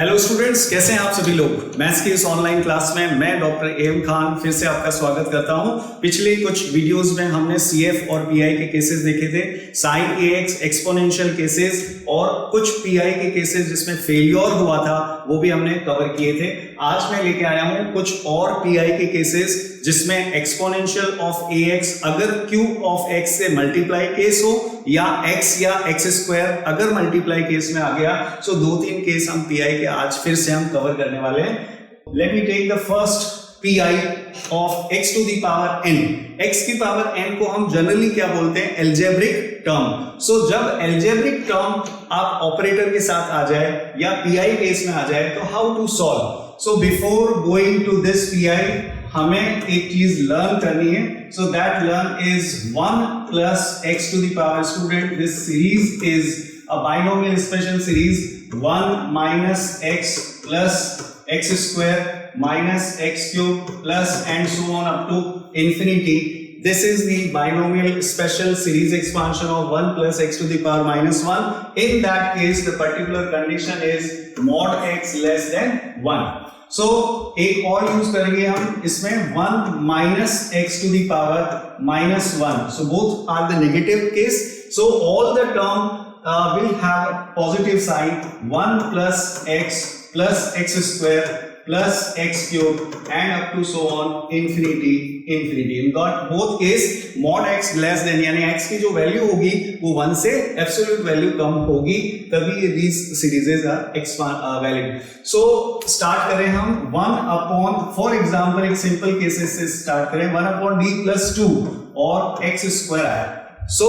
Hello students, कैसे हैं आप सभी लोग। मैथ्स की इस ऑनलाइन क्लास में मैं डॉक्टर एम खान फिर से आपका स्वागत करता हूं। पिछले कुछ वीडियोस में हमने सीएफ और पीआई के केसेस देखे थे, साइन एएक्स एक्सपोनेंशियल केसेस और कुछ पीआई के केसेस जिसमें फेलियर हुआ था वो भी हमने कवर किए थे। आज मैं लेके आया हूं कुछ और पीआई के केसेस जिसमें एक्सपोनेंशियल ऑफ एएक्स अगर क्यूब ऑफ एक्स से मल्टीप्लाई केस हो या एक्स या एक्स स्क्वायर अगर मल्टीप्लाई केस में आ गया। सो दो तीन केस हम पीआई के आज फिर से हम कवर करने वाले हैं। Let me take the first PI of x to the power n. X की पावर एन को हम जनरली क्या बोलते हैं, एल्जेब्रिक टर्म। सो जब एल्जेब्रिक टर्म आप ऑपरेटर के साथ आ जाए या पीआई केस में आ जाए तो how to solve. So before going to this PI हमें एक चीज लर्न करनी है। So that learn is 1 plus x to the power, student, this series is a binomial special series 1 minus x plus x square minus x cube plus and so on up to infinity. This is the binomial special series expansion of 1 plus x to the power minus 1. In that case the particular condition is mod x less than 1. So एक और use करेंगे हम इसमें 1 minus x to the power minus 1. So both are the negative case. So all the term will have positive sign 1 plus x square plus x cube and up to so on infinity. In both case mod x less than यानी x की जो value होगी वो 1 से absolute value कम होगी, तभी these series are valid. So start करें हम 1 upon, फॉर एग्जाम्पल एक सिंपल केसेस से स्टार्ट करें 1 upon d plus 2 और x स्क्वायर आया। सो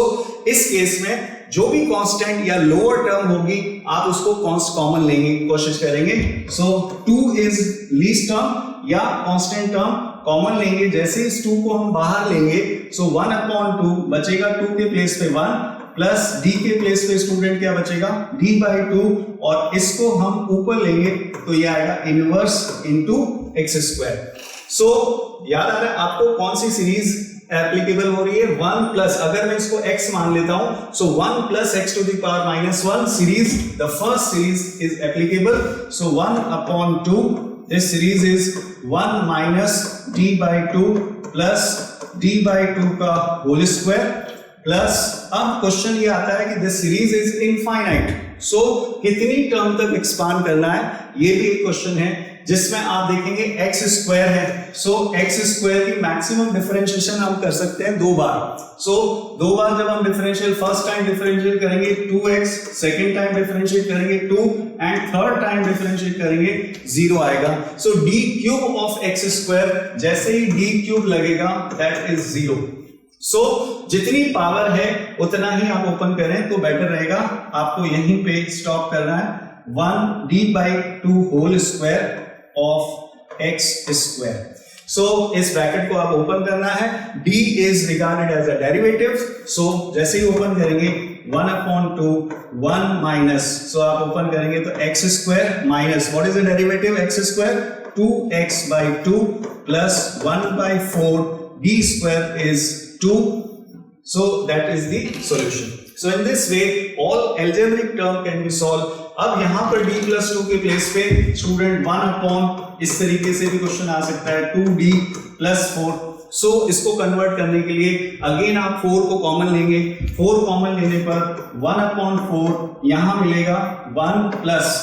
इस केस में जो भी कांस्टेंट या लोअर टर्म होगी आप उसको कॉमन लेंगे की कोशिश करेंगे। सो 2 इज लीस्ट टर्म या कांस्टेंट टर्म कॉमन लेंगे। जैसे इस 2 को हम बाहर लेंगे सो 1 upon 2 बचेगा, 2 के प्लेस पे 1 प्लस d के प्लेस पे स्टूडेंट क्या बचेगा d by 2 और इसको हम ऊपर लेंगे तो ये आएगा इनवर्स इनटू x स्क्वायर। सो याद आ रहा है आपको कौन सी सीरीज एप्लीकेबल हो रही है, 1 प्लस, अगर मैं इसको x मान लेता हूं सो 1 plus x to the power minus 1 series, the first series is applicable. So 1 upon 2 this series is 1 minus d by 2 plus d by 2 का होल स्क्वायर प्लस, अब क्वेश्चन ये आता है कि दिस सीरीज इज इनफाइनाइट। सो कितनी term तक expand करना है ये भी एक क्वेश्चन है जिसमें आप देखेंगे x स्क्वायर है। सो x स्क्वायर की मैक्सिमम डिफरेंशिएशन हम कर सकते हैं 2 बार। सो 2 बार जब हम डिफरेंशियल, फर्स्ट टाइम डिफरेंशिएट करेंगे 2x, सेकंड टाइम डिफरेंशिएट करेंगे 2 एंड थर्ड टाइम डिफरेंशिएट करेंगे 0 आएगा। सो d cube of x square, जैसे ही d क्यूब लगेगा दैट इज 0। सो जितनी पावर है उतना ही आप ओपन करें तो बेटर रहेगा। आपको यहीं पे स्टॉप करना है, 1 d by 2 whole square of x square. So इस ब्रैकेट को आप ओपन करना है, d is regarded as a derivative. So जैसे ही ओपन करेंगे 1 upon 2 1 माइनस, सो आप ओपन करेंगे तो x square minus what is the derivative x square 2x by 2 plus 1 by 4 d square is 2. So that is the solution. So in this way all algebraic term can be solved. अब यहां पर d plus 2 के place पे student 1 upon, इस तरीके से भी question आ सकता है 2d plus 4. सो इसको कन्वर्ट करने के लिए अगेन आप 4 को कॉमन लेंगे, 4 कॉमन लेने पर 1 upon 4 यहां मिलेगा 1 plus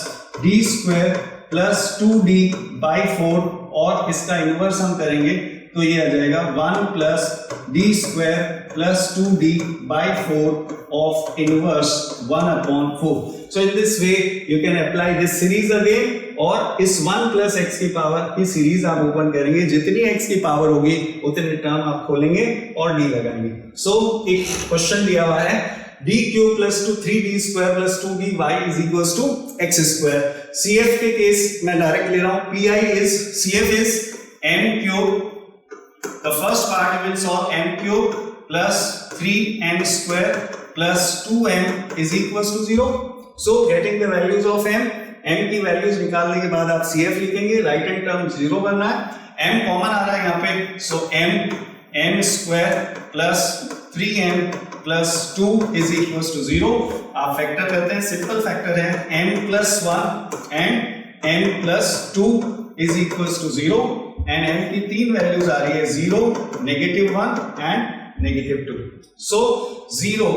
d square plus 2d by 4 और इसका इनवर्स हम करेंगे तो ये आ जाएगा 1 plus d square plus 2d by 4 of inverse 1 upon 4. So in this way you can apply this series again और इस 1 plus x की पावर की सीरीज आप ओपन करेंगे, जितनी x की पावर होगी उतने टर्म आप खोलेंगे और d लगाएंगे। So एक क्वेश्चन दिया हुआ है d cube plus 3d square plus 2dy is equals to x square। CF के केस मैं डायरेक्ट ले रहा हूं, PI is, CF is m cube, the first part you will solve m cube plus 3m square plus 2m is equals to 0. So getting the values of m की values निकालने के बाद आप CF लिखेंगे, right hand term 0 बनना है, m common आ रहा है यहाँ पे। So m square plus 3m plus 2 is equals to 0। आप फैक्टर करते हैं, सिंपल फैक्टर है m plus 1 and m plus 2 is equals to 0 and m की तीन वैल्यूज आ रही है 0, -1 and -2. So 0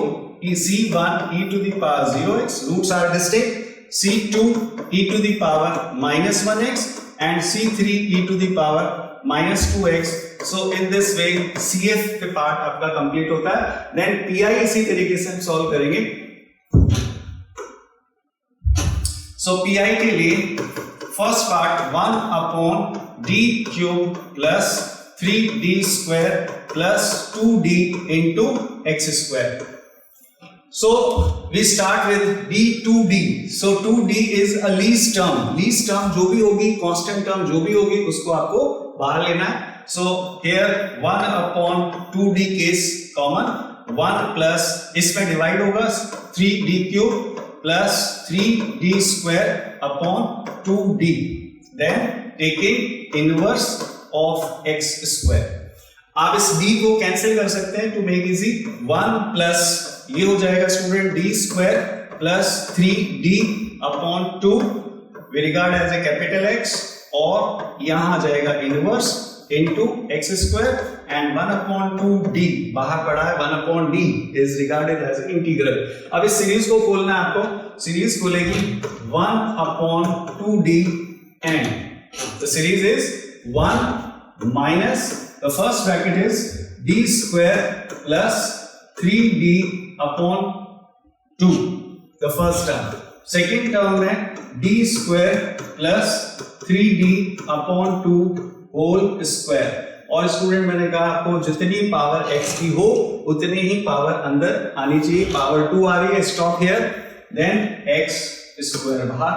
is c1 e to the power 0x, roots are distinct, c2 e to the power -1x and c3 e to the power -2x. So in this way CF के part आपका complete होता है. Then PI इसी तरीके से हम solve करेंगे. So PI के लिए first part 1 upon d cube plus 3d square plus 2d into x square. So we start with d2d. So 2d is a least term. Least term जो भी होगी, constant term जो भी होगी, उसको आपको बाहर लेना है. So here 1 upon 2d case common, 1 plus इसमें डिवाइड होगा 3d cube plus 3d square upon 2d, then taking inverse of x square. आप इस d को कैंसिल कर सकते हैं टू मेक इजी. 1 प्लस ये हो जाएगा student d square plus 3d upon 2 we regard as a capital X, और यहां आ जाएगा inverse into x square and 1 upon 2d बाहर पड़ा है. 1 upon d is regarded as integral. अब इस सीरीज को खोलना है आपको. सीरीज खोलेगी 1 upon 2d and the series is 1 minus the first bracket is d square plus 3d upon 2 the first term. Second term में d square plus 3d upon 2 whole square. और student मैंने कहा आपको जितनी पावर x की हो उतनी ही power अंदर आनी चाहिए. पावर 2 आ रही है, stop here, then x square बाहर.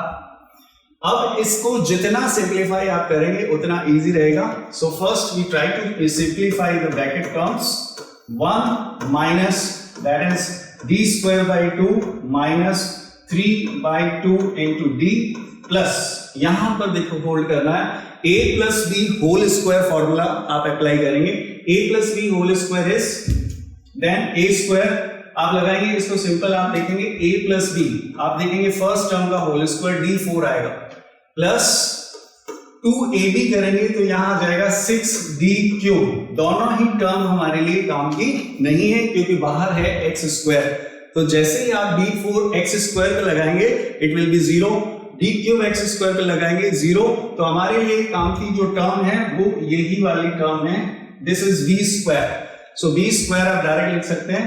अब इसको जितना सिंप्लीफाई आप करेंगे उतना इजी रहेगा. So first we try to simplify the bracket terms. 1 minus that is d square by 2 minus 3 by 2 into d plus यहां पर देखो होल्ड करना है a plus b whole square formula आप अप्लाई करेंगे. a plus b whole square is then a square आप लगाएंगे. इसको सिंपल आप देखेंगे a प्लस बी, आप देखेंगे फर्स्ट टर्म का होल स्क्वायर d4 आएगा प्लस 2ab करेंगे तो यहां आ जाएगा 6d क्यूब. दोनों ही टर्म हमारे लिए काम की नहीं है क्योंकि बाहर है x स्क्वायर. तो जैसे ही आप d4 x स्क्वायर पे लगाएंगे it will be 0, d cube x square पे लगाएंगे 0. तो हमारे लिए काम की जो टर्म है वो यही वाली टर्म है. This is b square. So b square आप डायरेक्ट लिख सकते हैं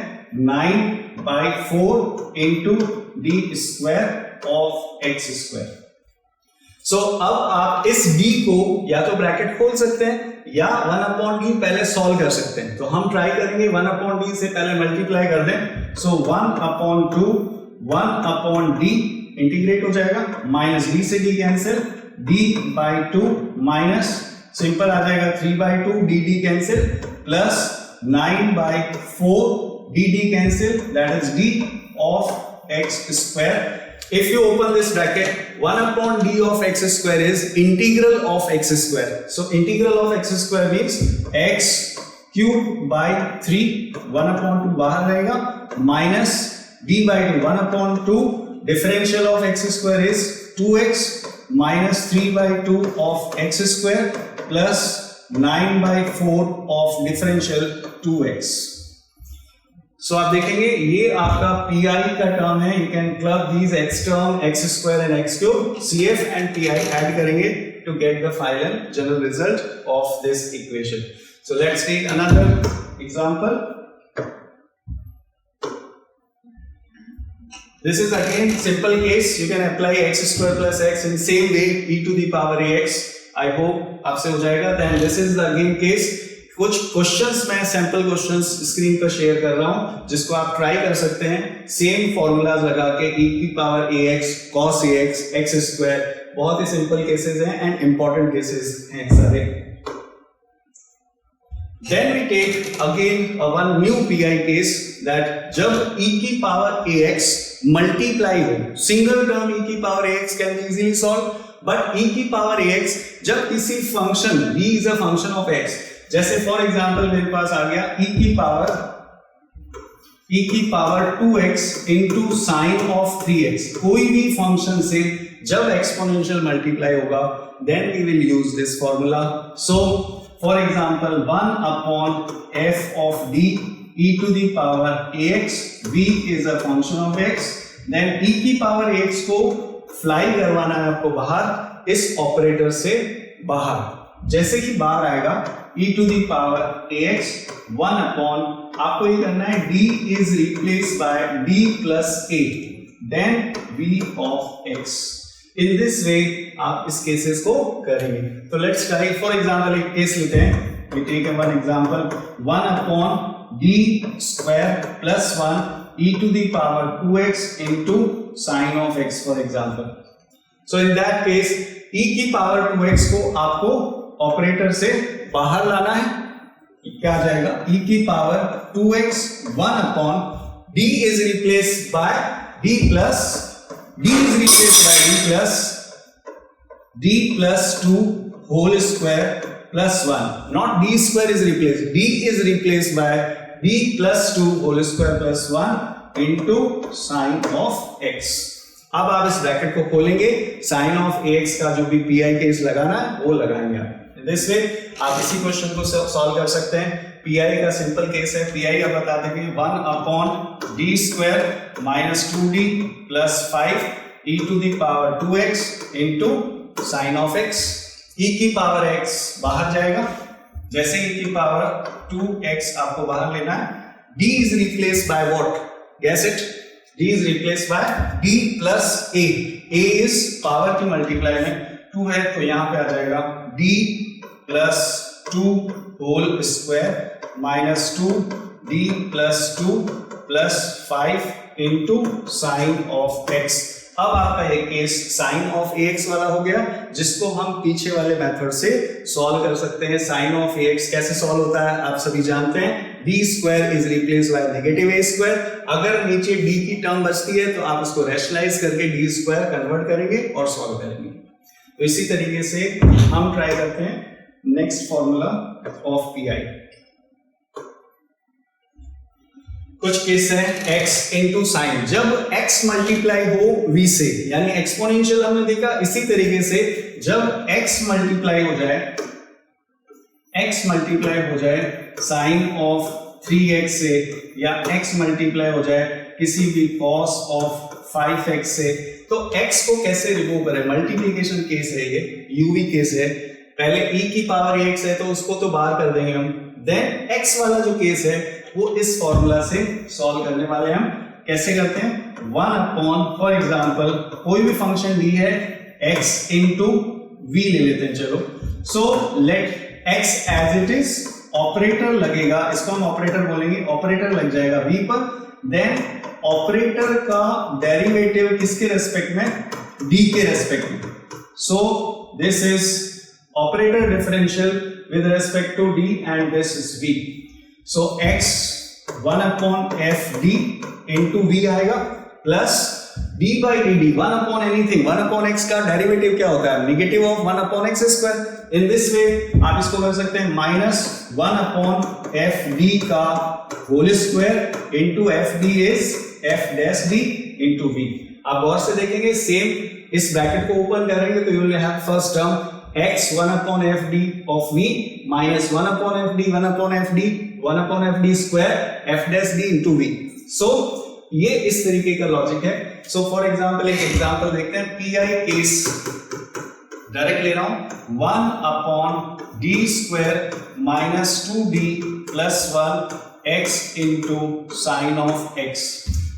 9/4 into d square of x square. So अब आप इस b को या तो ब्रैकेट खोल सकते हैं या 1 अपॉन d पहले सॉल्व कर सकते हैं. तो हम ट्राई करेंगे 1 अपॉन d से पहले मल्टीप्लाई कर दें. So 1 upon 2 1 upon d integrate हो जाएगा, माइनस d से d cancel, d by 2 minus simple आ जाएगा 3/2 dd cancel plus 9/4 dd cancel that is d of x square. If you open this bracket, 1 upon d of x square is integral of x square. So integral of x square means x cube by 3, 1 upon 2 बाहर रहेगा, minus d by 2, 1 upon 2. Differential of x square is 2x minus 3/2 of x square plus 9/4 of differential 2x. So आप देखेंगे ये आपका PI का term है. You can club these x term x square and x cube. CF and PI add करेंगे to get the final general result of this equation. So let's take another example. This is again simple case. You can apply x square plus x in same way e to the power ax. I hope आपसे हो जाएगा. Then this is the again case. कुछ questions मैं sample questions screen पर share कर रहा हूं जिसको आप ट्राई कर सकते हैं. सेम फॉर्मूलाज लगा के e की power ax cos ax x square. बहुत ही सिंपल केसेस हैं एंड इंपॉर्टेंट केसेस हैं सारे. Then we take again one new PI case that जब e की पावर ax मल्टीप्लाई हो, सिंगल टर्म e की power ax can be easily solved, but e की power ax जब किसी function b is a function of x, जैसे for example मेरे पास आ गया e की power 2x into sine of 3x. कोई भी फंक्शन से जब एक्सपोनेंशियल मल्टीप्लाई होगा then we will use this formula. So for example 1 upon f of d e to the power ax, v is a function of x, then e की power ax को fly करवाना है आपको बाहर इस operator से बाहर. जैसे ही बाहर आएगा e to the power ax 1 upon, आपको ये करना है d is replace by d plus a then v of x. In this way आप इस केसेस को करेंगे. तो लेट्स ट्राई. फॉर एग्जांपल एक केस लेते हैं. We take one example 1 upon d square plus 1 e to the power 2x into sine of x for example. So in that case e की पावर 2x को आपको ऑपरेटर से बाहर लाना है. क्या आ जाएगा? e की power 2x 1 upon d is replaced by d plus d plus 2 whole square plus 1. Not d square is replaced. d is replaced by d plus 2 whole square plus 1 into sin of x. अब आप इस bracket को खोलेंगे, sin of ax का जो भी pi case लगाना है वो लगाएंगे आप. दिस वे आप इसी क्वेश्चन को सॉल्व कर सकते हैं. pi का सिंपल केस है. pi आप बता देंगे 1 upon d square minus 2d plus 5 e to the power 2x into sine of x. e की पावर x बाहर जाएगा. जैसे e की पावर 2x आपको बाहर लेना है, d is replaced by what? Guess it. d is replaced by d plus a. a is power की मल्टीप्लाई में 2 है तो यहां पे आ जाएगा d plus 2 whole square minus 2d plus 2 plus 5 into sine of x. अब आपका ये केस साइन ऑफ ax वाला हो गया, जिसको हम पीछे वाले मेथड से सॉल्व कर सकते हैं. साइन ऑफ ax कैसे सॉल्व होता है आप सभी जानते हैं. d स्क्वायर is replace by negative a square. अगर नीचे d की टर्म बचती है तो आप उसको रैशनलाइज करके d स्क्वायर कन्वर्ट करेंगे और सॉल्व करेंगे. तो इसी तरीके से हम ट्राई करते हैं नेक्स्ट फॉर्मूला ऑफ pi. कुछ केस है x इंटू साइन. जब x मल्टीप्लाई हो v से, यानी एक्सपोनेंशियल हमने देखा, इसी तरीके से जब x मल्टीप्लाई हो जाए साइन ऑफ 3x से, या x मल्टीप्लाई हो जाए किसी भी cos ऑफ 5x से, तो x को कैसे रिमूव करें? मल्टीप्लीकेशन केस है ये, uv केस है. पहले e की पावर ax है तो उसको तो बाहर कर देंगे हम. देन x वाला जो केस है वो इस फॉर्मूला से सॉल्व करने वाले हम. कैसे करते हैं? 1 अपॉन, फॉर एग्जांपल कोई भी फंक्शन दी है x इंटू v ले लेते हैं. चलो, so let x as it is. Operator लगेगा, इसको हम ऑपरेटर बोलेंगे, ऑपरेटर लग जाएगा v पर. देन ऑपरेटर का डेरिवेटिव किसके रेस्पेक्ट में? d के रेस्पेक्ट में. So this is operator differential with respect to d and this is v. So x 1 upon f d into v आएगा plus d by dd 1 upon anything. 1 upon x का derivative क्या होता है? Negative of 1 upon x square. In this way आप इसको कर सकते हैं माइनस 1 upon f d का whole square into f d is f dash d into v. आप गौर से देखेंगे, सेम इस ब्रैकेट को ओपन करेंगे तो you will have first term x 1 upon f d of v minus 1 upon f d 1 upon f d 1 upon f d square f dash d into v. So ये इस तरीके का logic है. So for example एक example देखते हैं. pi case direct ले रहा हूं. 1 upon d square minus 2d plus 1 x into sin of x.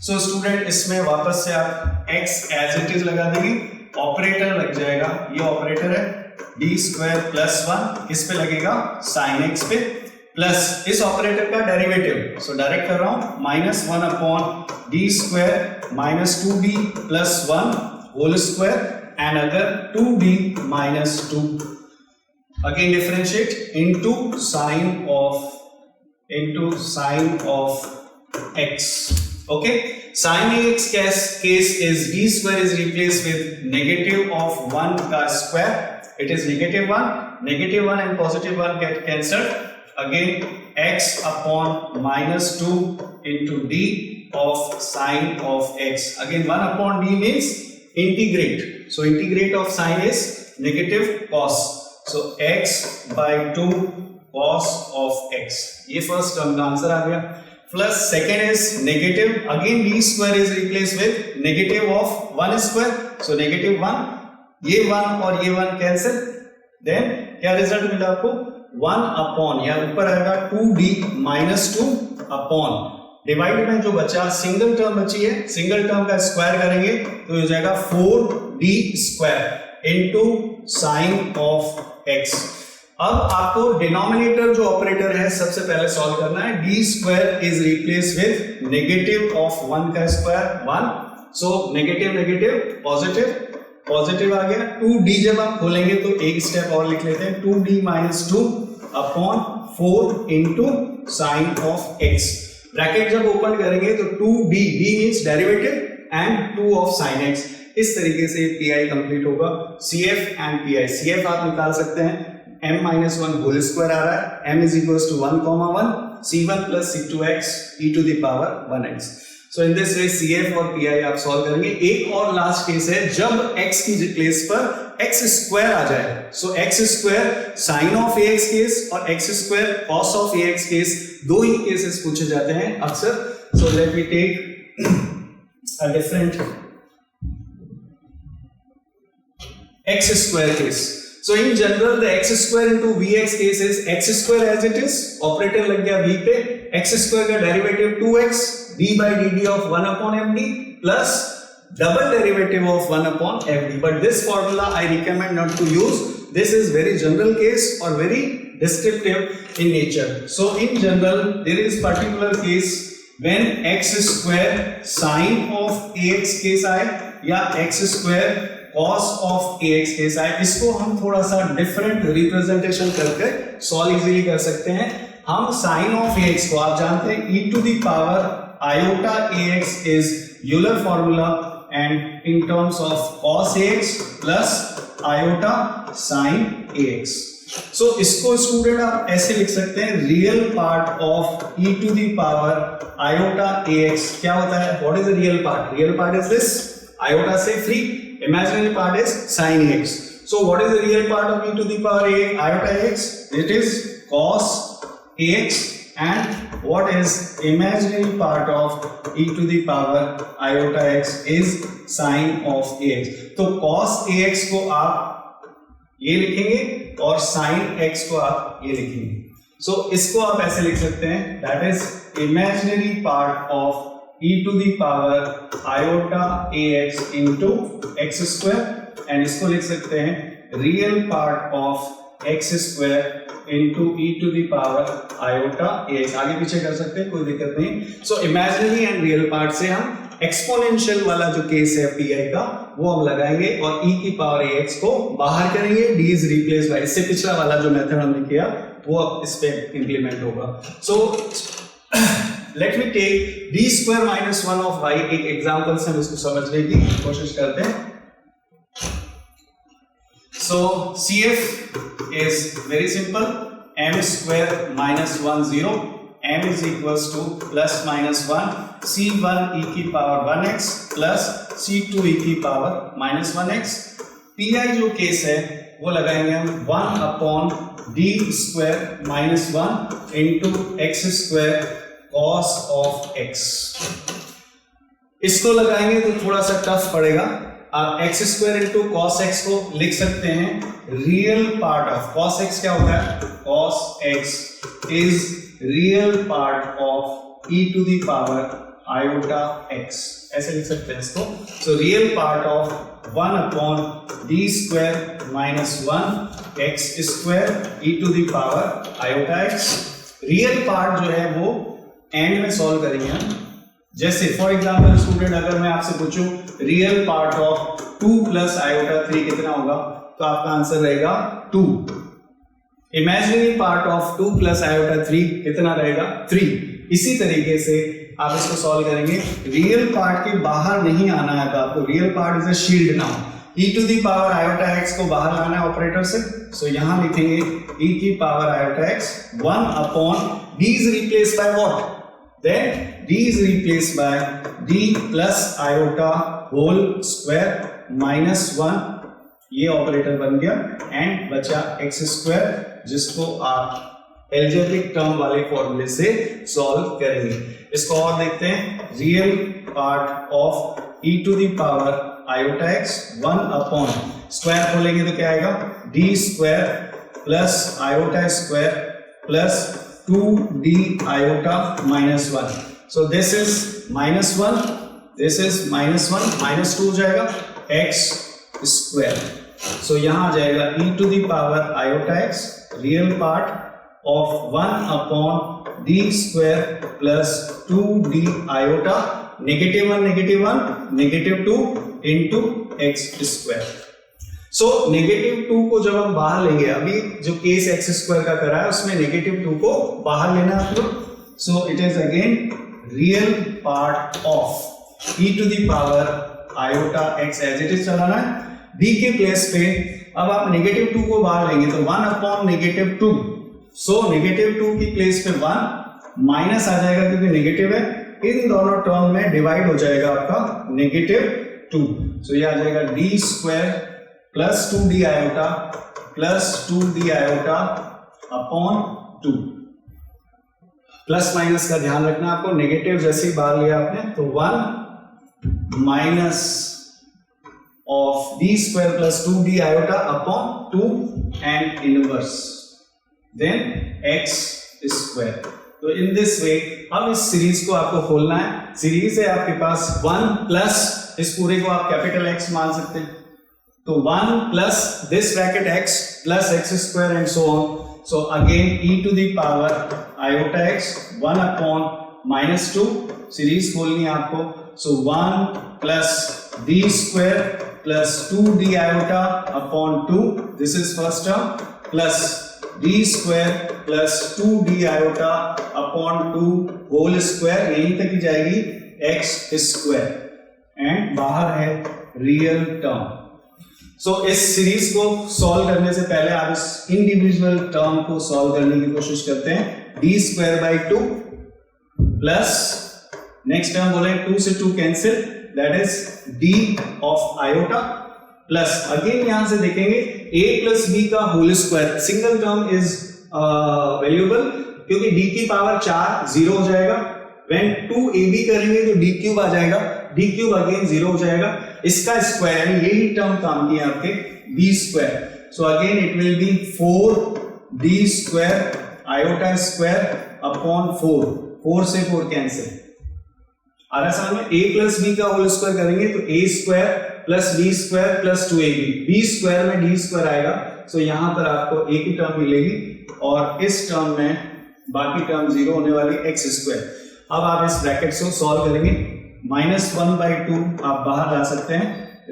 So student इसमें वापस से आप x एज इट इज लगा देंगे, ऑपरेटर लग जाएगा, ये ऑपरेटर है d स्क्वायर प्लस 1 किस पे लगेगा? साइन x पे, प्लस इस ऑपरेटर का डेरिवेटिव. सो डायरेक्ट कर रहा हूं minus 1 upon d square minus 2d plus 1 whole square and अगर 2d minus 2 again differentiate into sine of x. Okay, sin ax case is d square is replaced with negative of 1 का square. It is negative 1 and positive 1 get cancelled. Again x upon minus 2 into d of sin of x. Again 1 upon d means integrate. So integrate of sine is negative cos. So x by 2 cos of x. ये first term का answer आ गया. Plus second is negative. Again d square is replaced with negative of 1 square. So negative 1. ये 1 और ये 1 cancel. Then क्या result मिला आपको? 1 upon, या ऊपर आएगा 2d माइनस 2 अपॉन डिवाइड में जो बचा सिंगल टर्म बची है, सिंगल टर्म का स्क्वायर करेंगे तो हो जाएगा 4d square into sine of x. अब आपको डिनोमिनेटर जो ऑपरेटर है सबसे पहले सॉल्व करना है. d स्क्वायर is replace with negative of 1 का square 1. So negative negative positive, positive आ गया. 2d जब आप खोलेंगे तो एक स्टेप और लिख लेते हैं. 2d minus 2 upon 4 into sine of x. Bracket जब ओपन करेंगे तो 2d, d means derivative and 2 of sine x. इस तरीके से pi कंप्लीट होगा. cf एंड pi, cf आप निकाल सकते हैं, m माइनस 1 होल स्क्वायर आ रहा है. m is equals to 1,1 c1 plus c2x e to the power 1x. So in this way cf और pi आप सॉल्व करेंगे. एक और लास्ट केस है जब x की प्लेस पर x स्क्वायर आ जाए. So x square sine of ax case और x square cos of ax case, दो ही केसेस पूछे जाते हैं अक्सर. So let me take a different x square case. So in general the x square into vx case is x square as it is, operator लग गया v पे, x square का derivative 2x d by dt of 1 upon md plus double derivative of 1 upon md. But this formula I recommend not to use. This is very general case or very descriptive in nature. So in general there is particular case when x square sin of ax case आए या x square cos of ax case आए. इसको हम थोड़ा सा different representation करके solve easily कर सकते हैं. हम sin of ax को, आप जानते हैं e to the power iota ax is Euler formula and in terms of cos ax plus iota sin ax. So इसको स्टूडेंट आप ऐसे लिख सकते हैं, real part of e to the power iota ax क्या होता है? What is the real part? Real part is this, iota से free. Imaginary part is sin ax. So what is the real part of e to the power iota ax? It is cos ax. And what is imaginary part of e to the power iota x is sin of ax. तो cos ax को आप ये लिखेंगे और sin x को आप ये लिखेंगे. So इसको आप ऐसे लिख सकते हैं, that is imaginary part of e to the power iota ax into x square, and इसको लिख सकते हैं real part of x square into e to the power iota ax. आगे पीछे कर सकते हैं, कोई दिक्कत नहीं. So imaginary and real part से हम एक्सपोनेंशियल वाला जो केस है pi का वो हम लगाएंगे और e की पावर ax को बाहर करेंगे. d is replaced by, इससे पिछला वाला जो मेथड हमने किया वो अब इस पे इंप्लीमेंट होगा. So let me take d square minus 1 of y. एक एग्जांपल से हम इसको समझने की कोशिश करते हैं. So cf is very simple, m square minus 1 0, m is equals to plus minus 1 c1 e की power 1x plus c2 e की पावर माइनस 1x. pi जो केस है वो लगाएंगे हम 1 upon d square minus 1 into x square cos of x. इसको लगाएंगे तो थोड़ा सा टफ पड़ेगा. आप x square into cos x को लिख सकते हैं real part of cos x. क्या होता है? cos x is real part of e to the power iota x. ऐसे लिख सकते हैं इसको. So real part of 1 upon d square minus 1 x square e to the power iota x. Real part जो है वो एंड में solve करेंगे हम. जैसे फॉर एग्जांपल स्टूडेंट, अगर मैं आपसे पूछूं real part of 2 plus iota 3 कितना होगा, तो आपका आंसर रहेगा 2. Imaginary part of 2 plus iota 3 कितना रहेगा? 3. इसी तरीके से आप इसको सॉल्व करेंगे. रियल पार्ट के बाहर नहीं आना है आपको. Real part is a shield now. e to the power iota x को बाहर लाना है ऑपरेटर से. सो यहां लिखेंगे e की power iota x 1 upon d is replaced by what? Then d is replaced by d plus iota whole square -1 ये operator बन गया एंड बचा x² जिसको आप एल्जेब्रिक टर्म वाले फॉर्मूले से सॉल्व करेंगे। इसको और देखते हैं। Real part of e to the power iota x 1 upon square खोलेंगे तो क्या आएगा d square plus iota square plus 2d iota -1। So this is -1, this is -1, -2 हो जाएगा x स्क्वायर। सो यहां आ जाएगा e to the power iota x real part of 1 upon d square plus 2d iota -1 -2 into x square. So -2 को जब हम बाहर लेंगे, अभी जो केस x स्क्वायर का करा है उसमें -2 को बाहर लेना है आप लोग। So it is again real part of e to the power iota x as it is चलाना है। d के प्लेस पे अब आप -2 को बाहर लेंगे तो 1 अपॉन -2। सो -2 की प्लेस पे 1 माइनस आ जाएगा क्योंकि नेगेटिव है, इन दोनों टर्म में डिवाइड हो जाएगा आपका -2। सो ये आ जाएगा d square plus 2d iota plus 2d iota upon 2। Plus minus का ध्यान रखना आपको, नेगेटिव जैसे ही बाहर लिया आपने तो 1 minus of d square plus 2d iota upon 2 and inverse then x square. तो इन दिस वे अब इस सीरीज को आपको खोलना है। सीरीज है आपके पास 1 प्लस इस पूरे को आप कैपिटल X मान सकते हैं, तो 1 plus this bracket x plus x square and so on. So again e to the power iota x 1 upon -2 series खोलनी है आपको। So 1 plus d square plus 2d iota upon 2, this is first term, plus d square plus 2d iota upon 2 whole square, यहीं तक ही जाएगी x square and बाहर है real term. सो इस series को सॉल्व करने से पहले आप इस इंडिविजुअल टर्म को सॉल्व करने की कोशिश करते हैं। d square by 2 plus next term बोले 2 से 2 cancel, that is d of iota plus again यहां से देखेंगे a प्लस b का whole square, single term is valuable क्योंकि d की पावर 4 0 हो जाएगा। व्हेन 2ab करेंगे तो d क्यूब आ जाएगा, d क्यूब अगेन 0 हो जाएगा। इसका स्क्वायर यानी यही टर्म काम किया आपके b square. So again it will be 4d square iota square upon 4 से 4 कैंसिल आ रहा है। में a प्लस b का होल स्क्वायर करेंगे तो a square plus b square plus 2ab, b square में d स्क्वायर आएगा। सो यहां पर आपको a की टर्म मिलेगी और इस टर्म में बाकी टर्म 0 होने वाली x स्क्वायर। अब आप इस ब्रैकेट को सॉल्व करेंगे, -1/2 आप बाहर ला सकते हैं।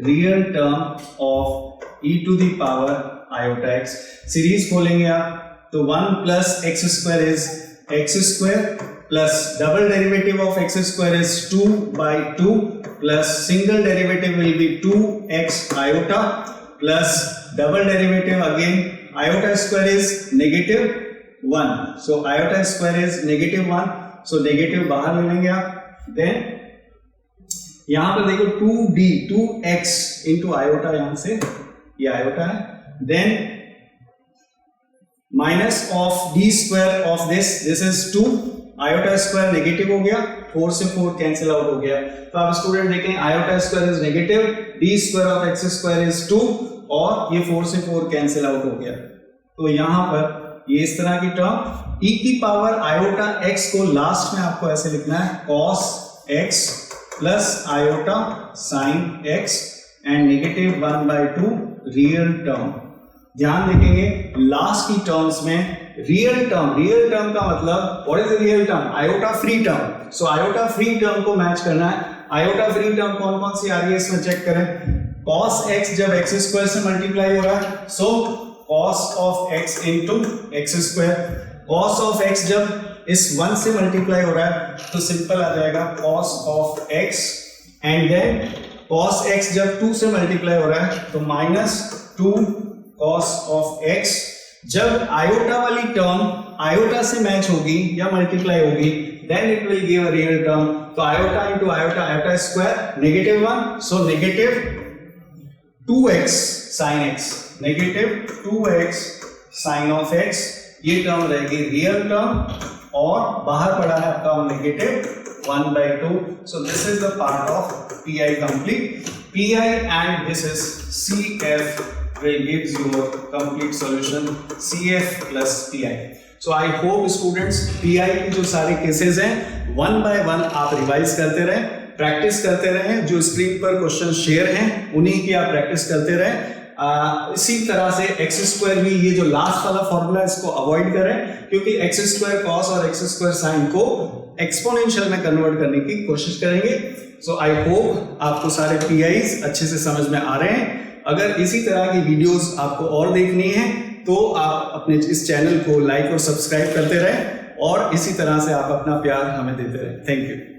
Real term of e to the power iota x, series खोलेंगे आप तो 1 plus x square is x square plus double derivative of x square is 2/2 plus single derivative will be 2x iota plus double derivative again iota square is -1, so iota square is -1, so negative बाहर ले लेंगे आप। Then यहां पर देखो 2x into iota, यहां से ये आयोटा है, then minus of d square of this is 2, iota square negative हो गया, 4 से 4 कैंसिल आउट हो गया। तो आप स्टूडेंट देखें iota square is negative, d square of x square is 2 और ये 4 से 4 कैंसिल आउट हो गया। तो यहां पर ये इस तरह की टर्म e की पावर आयोटा x को लास्ट में आपको ऐसे लिखना है cos x plus iota sin x and -1/2 real term. ध्यान देखेंगे लास्ट की टर्म्स में रियल टर्म का मतलब what is the real term? Iota free term. So iota free term को मैच करना है। आयोटा फ्री टर्म कौन कौन सी आ रही है इसमें चेक करें। cos x जब x स्क्वायर से मल्टीप्लाई हो रहा है, सो cos of x into x square. cos of x जब इस 1 से मल्टीप्लाई हो रहा है तो सिंपल आ जाएगा cos of x, and then cos x जब 2 से मल्टीप्लाई हो रहा है तो -2 cos ऑफ x। जब आयोटा वाली टर्म आयोटा से मैच होगी या मल्टीप्लाई होगी then it will give a real term. तो iota into iota, iota square -1, so negative 2x sine x, negative 2x sine of x, ये टर्म रहेगी real term और बाहर पड़ा है आपका negative 1/2. So this is the part of PI complete. PI and this is CF will gives you a complete solution CF plus PI. So I hope students PI के जो सारे cases हैं 1 by 1 आप रिवाइज करते रहें, practice करते रहें. जो स्क्रीन पर क्वेश्चन शेयर हैं उन्हीं की आप प्रैक्टिस करते रहें. इसी तरह से एक्स स्क्वायर भी, ये जो लास्ट वाला फॉर्मूला इसको अवॉइड करें क्योंकि एक्स स्क्वायर कॉस और एक्स स्क्वायर साइन को एक्सपोनेंशियल में कन्वर्ट करने की कोशिश करेंगे. सो आई होप आपको सारे पीआईज अच्छे से समझ में आ रहे हैं. अगर इसी तरह की वीडियोस आपको और देखनी है तो आप अपने इस चैनल को लाइक और सब्सक्राइब करते रहें और इसी तरह से आप अपना प्यार हमें देते रहें. Thank you.